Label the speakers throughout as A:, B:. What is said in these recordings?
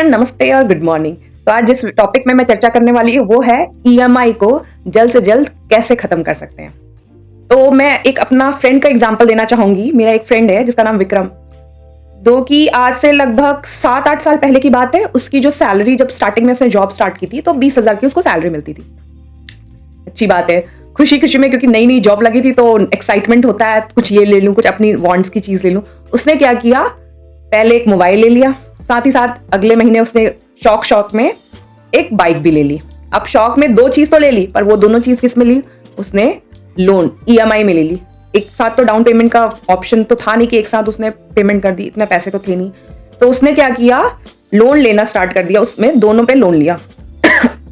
A: Everyone, नमस्ते और good morning. तो आज जिस टॉपिक में मैं चर्चा करने वाली हूँ वो है ईएमआई को जल्द से जल्द कैसे खत्म कर सकते हैं। तो मैं एक अपना फ्रेंड का एग्जांपल देना चाहूंगी। मेरा एक फ्रेंड है जिसका नाम विक्रम, जो कि आज से लगभग 7-8 साल पहले की बात है। उसकी जो सैलरी, जब स्टार्टिंग में उसने जॉब स्टार्ट की थी तो 20,000 की उसको सैलरी मिलती थी। अच्छी बात है, खुशी खुशी में, क्योंकि नई नई जॉब लगी थी तो एक्साइटमेंट होता है, कुछ ये ले लूं, कुछ अपनी वांट्स की चीज ले लूं। उसने क्या किया, पहले एक मोबाइल ले लिया, साथ ही साथ अगले महीने उसने शौक में एक बाइक भी ले ली। अब शौक में 2 चीज तो ले ली, पर वो दोनों चीज किस में ली, उसने लोन ईएमआई में ले ली। एक साथ तो डाउन पेमेंट का ऑप्शन तो था नहीं कि एक साथ उसने पेमेंट कर दी, इतने पैसे तो थे नहीं। तो उसने क्या किया, लोन लेना स्टार्ट कर दिया, उसमें दोनों पे लोन लिया।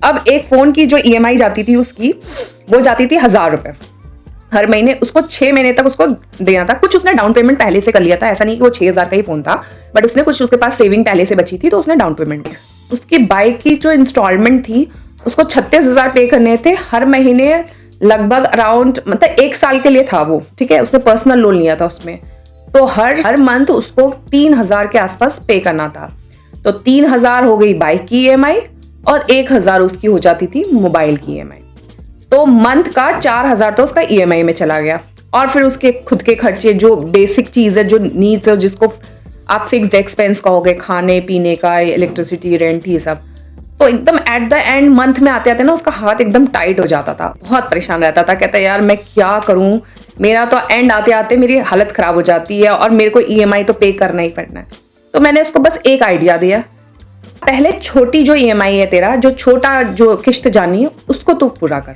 A: अब एक फोन की जो ईएमआई जाती थी उसकी, वो जाती थी 1,000 रुपए हर महीने। उसको 6 महीने तक उसको देना था। कुछ उसने डाउन पेमेंट पहले से कर लिया था, ऐसा नहीं कि वो 6,000 का ही फोन था, बट उसने कुछ, उसके पास सेविंग पहले से बची थी तो उसने डाउन पेमेंट दिया। उसकी बाइक की जो इंस्टॉलमेंट थी उसको 36,000 पे करने थे हर महीने, लगभग अराउंड, मतलब 1 साल के लिए था वो, ठीक है। उसने पर्सनल लोन लिया था उसमें, तो हर मंथ उसको 3,000 के आसपास पे करना था। तो 3,000 हो गई बाइक की ईएमआई और 1,000 उसकी हो जाती थी मोबाइल की ईएमआई। तो मंथ का 4,000 तो उसका ईएमआई में चला गया। और फिर उसके खुद के खर्चे, जो बेसिक चीज है, जो नीड्स है, जिसको आप फिक्स्ड एक्सपेंस कहोगे, खाने पीने का, इलेक्ट्रिसिटी, रेंट, ये सब। तो एकदम एट द एंड मंथ में आते आते ना उसका हाथ एकदम टाइट हो जाता था, बहुत परेशान रहता था। कहता यार मैं क्या करूं, मेरा तो एंड आते आते मेरी हालत खराब हो जाती है और मेरे को ईएमआई तो पे करना ही पड़ना है। तो मैंने उसको बस एक आइडिया दिया, पहले छोटी जो ईएमआई है तेरा, जो छोटा जो किस्त जानी है, उसको तू पूरा कर।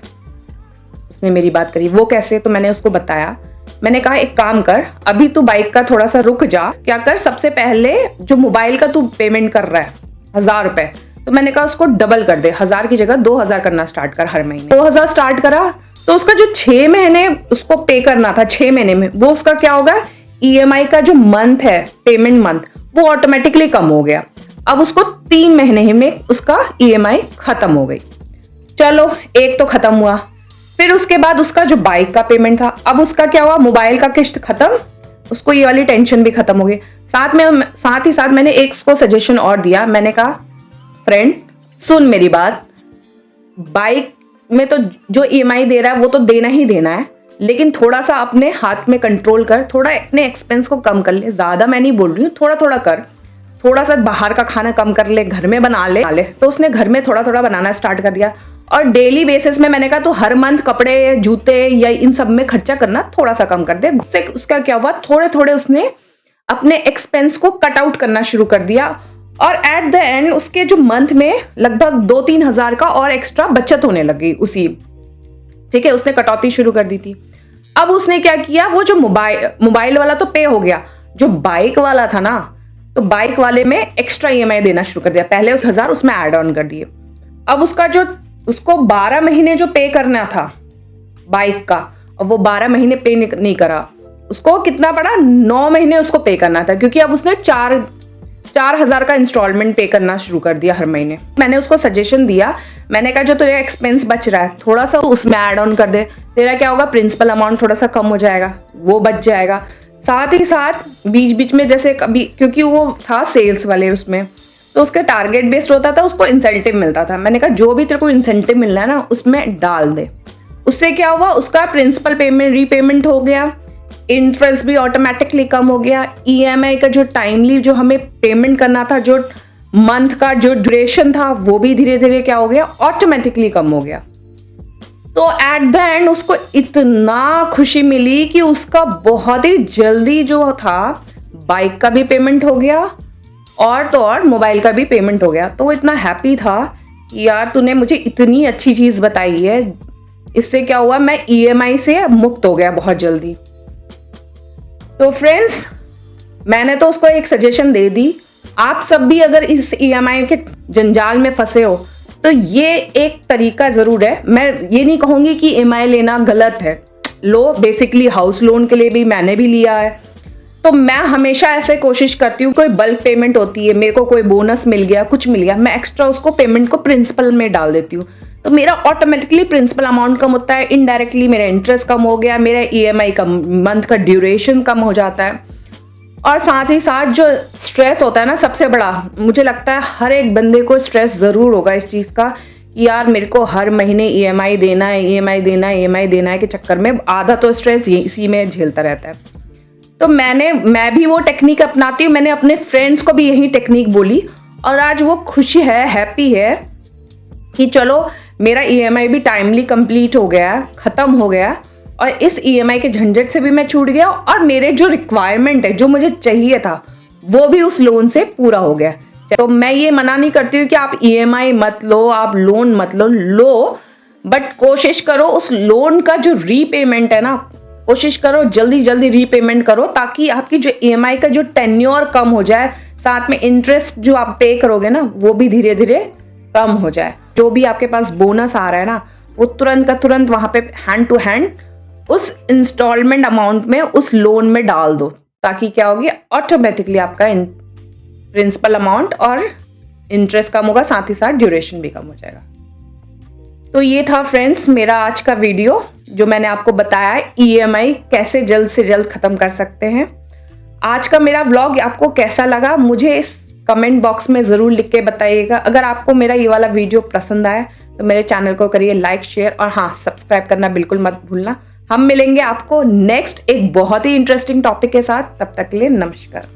A: उसने मेरी बात करी, वो कैसे? तो मैंने उसको बताया, मैंने कहा एक काम कर, अभी तू बाइक का थोड़ा सा रुक जा, क्या कर, सबसे पहले जो मोबाइल का तू पेमेंट कर रहा है 1,000 रुपए, तो मैंने कहा उसको डबल कर दे, 1,000 की जगह 2,000 करना स्टार्ट कर हर महीने। 2,000 स्टार्ट करा तो उसका जो 6 महीने उसको पे करना था, 6 महीने में वो उसका क्या होगा, ईएमआई का जो मंथ है, पेमेंट मंथ, वो ऑटोमेटिकली कम हो गया। अब उसको 3 महीने में उसका ईएमआई खत्म हो गई। चलो, एक तो खत्म हुआ। फिर उसके बाद उसका जो बाइक का पेमेंट था, अब उसका क्या हुआ, मोबाइल का किस्त खत्म, उसको ये वाली टेंशन भी खत्म हो गई। साथ ही साथ मैंने एक उसको सजेशन और दिया। मैंने कहा फ्रेंड सुन मेरी बात, बाइक में तो जो ईएमआई दे रहा है वो तो देना ही देना है, लेकिन थोड़ा सा अपने हाथ में कंट्रोल कर, थोड़ा अपने एक्सपेंस को कम कर ले। ज्यादा मैं नहीं बोल रही हूँ, थोड़ा थोड़ा कर, थोड़ा सा बाहर का खाना कम कर ले, घर में बना ले। तो उसने घर में थोड़ा थोड़ा बनाना स्टार्ट कर दिया। और डेली बेसिस में मैंने कहा तो हर मंथ कपड़े, जूते या इन सब में खर्चा करना थोड़ा सा कम कर दे। उससे उसका क्या हुआ, थोड़े थोड़े उसने अपने एक्सपेंस को कट आउट करना शुरू कर दिया। और एट द एंड उसके जो मंथ में लगभग 2-3 हजार का और एक्स्ट्रा बचत होने लगी उसी, ठीक है। उसने कटौती शुरू कर दी थी। अब उसने क्या किया, वो जो मोबाइल वाला तो पे हो गया, जो बाइक वाला था ना, तो बाइक वाले में एक्स्ट्रा ईएमआई देना शुरू कर दिया। पहले उस 1,000 उसमें ऐड ऑन कर दिए। अब उसका जो, उसको 12 महीने जो पे करना था बाइक का, और वो 12 महीने पे नहीं करा, उसको कितना पड़ा, 9 महीने उसको पे करना था, क्योंकि अब उसने 4,000 का इंस्टॉलमेंट पे करना शुरू कर दिया हर महीने। मैंने उसको सजेशन दिया, मैंने कहा जो तेरा एक्सपेंस बच रहा है थोड़ा सा उसमें ऐड ऑन कर दे, तेरा क्या होगा, प्रिंसिपल अमाउंट थोड़ा सा कम हो जाएगा, वो बच जाएगा। साथ ही साथ बीच बीच में जैसे कभी, क्योंकि वो था सेल्स वाले उसमें, तो उसके टारगेट बेस्ड होता था, उसको इंसेंटिव मिलता था। मैंने कहा जो भी तेरे को इंसेंटिव मिल रहा है ना उसमें डाल दे। उससे क्या हुआ, उसका प्रिंसिपल पेमेंट रीपेमेंट हो गया, इंटरेस्ट भी ऑटोमेटिकली कम हो गया, ईएमआई का जो टाइमली जो हमें पेमेंट करना था, जो मंथ का जो ड्यूरेशन था, वो भी धीरे धीरे क्या हो गया, ऑटोमेटिकली कम हो गया। तो एट द एंड उसको इतना खुशी मिली कि उसका बहुत ही जल्दी जो था बाइक का भी पेमेंट हो गया और तो और मोबाइल का भी पेमेंट हो गया। तो वो इतना हैप्पी था कि यार तूने मुझे इतनी अच्छी चीज बताई है, इससे क्या हुआ, मैं ईएमआई से मुक्त हो गया बहुत जल्दी। तो फ्रेंड्स, मैंने तो उसको एक सजेशन दे दी, आप सब भी अगर इस ईएमआई के जंजाल में फंसे हो तो ये एक तरीका जरूर है। मैं ये नहीं कहूंगी कि ईएमआई लेना गलत है, लो, बेसिकली हाउस लोन के लिए भी मैंने भी लिया है। तो मैं हमेशा ऐसे कोशिश करती हूँ, कोई बल्क पेमेंट होती है, मेरे को कोई बोनस मिल गया, कुछ मिल गया, मैं एक्स्ट्रा उसको पेमेंट को प्रिंसिपल में डाल देती हूँ। तो मेरा ऑटोमेटिकली प्रिंसिपल अमाउंट कम होता है, इनडायरेक्टली मेरा इंटरेस्ट कम हो गया, मेरा ईएमआई का मंथ का ड्यूरेशन कम हो जाता है। और साथ ही साथ जो स्ट्रेस होता है ना सबसे बड़ा, मुझे लगता है हर एक बंदे को स्ट्रेस ज़रूर होगा इस चीज़ का कि यार मेरे को हर महीने ईएमआई देना है, ईएमआई देना है, ईएमआई देना है के चक्कर में आधा तो स्ट्रेस ये इसी में झेलता रहता है। तो मैं भी वो टेक्निक अपनाती हूँ, मैंने अपने फ्रेंड्स को भी यही टेक्निक बोली और आज वो खुश है, हैप्पी है कि चलो मेरा ईएमआई भी टाइमली कंप्लीट हो गया, ख़त्म हो गया और इस ईएमआई के झंझट से भी मैं छूट गया और मेरे जो रिक्वायरमेंट है, जो मुझे चाहिए था, वो भी उस लोन से पूरा हो गया। तो मैं ये मना नहीं करती हूँ कि आप ईएमआई मत लो, आप लोन मत लो, बट कोशिश करो उस लोन का जो रीपेमेंट है ना, कोशिश करो जल्दी जल्दी रीपेमेंट करो ताकि आपकी जो ईएमआई का जो टेन्योर कम हो जाए, साथ में इंटरेस्ट जो आप पे करोगे ना वो भी धीरे धीरे कम हो जाए। जो भी आपके पास बोनस आ रहा है ना वो तुरंत का तुरंत वहां पे हैंड टू हैंड उस इंस्टॉलमेंट अमाउंट में, उस लोन में डाल दो ताकि क्या होगी, ऑटोमेटिकली आपका प्रिंसिपल अमाउंट और इंटरेस्ट कम होगा, साथ ही साथ ड्यूरेशन भी कम हो जाएगा। तो ये था फ्रेंड्स मेरा आज का वीडियो जो मैंने आपको बताया ईएमआई कैसे जल्द से जल्द खत्म कर सकते हैं। आज का मेरा व्लॉग आपको कैसा लगा मुझे इस कमेंट बॉक्स में ज़रूर लिख के बताइएगा। अगर आपको मेरा ये वाला वीडियो पसंद आया तो मेरे चैनल को करिए लाइक, शेयर और हाँ, सब्सक्राइब करना बिल्कुल मत भूलना। हम मिलेंगे आपको नेक्स्ट एक बहुत ही इंटरेस्टिंग टॉपिक के साथ। तब तक के लिए नमस्कार।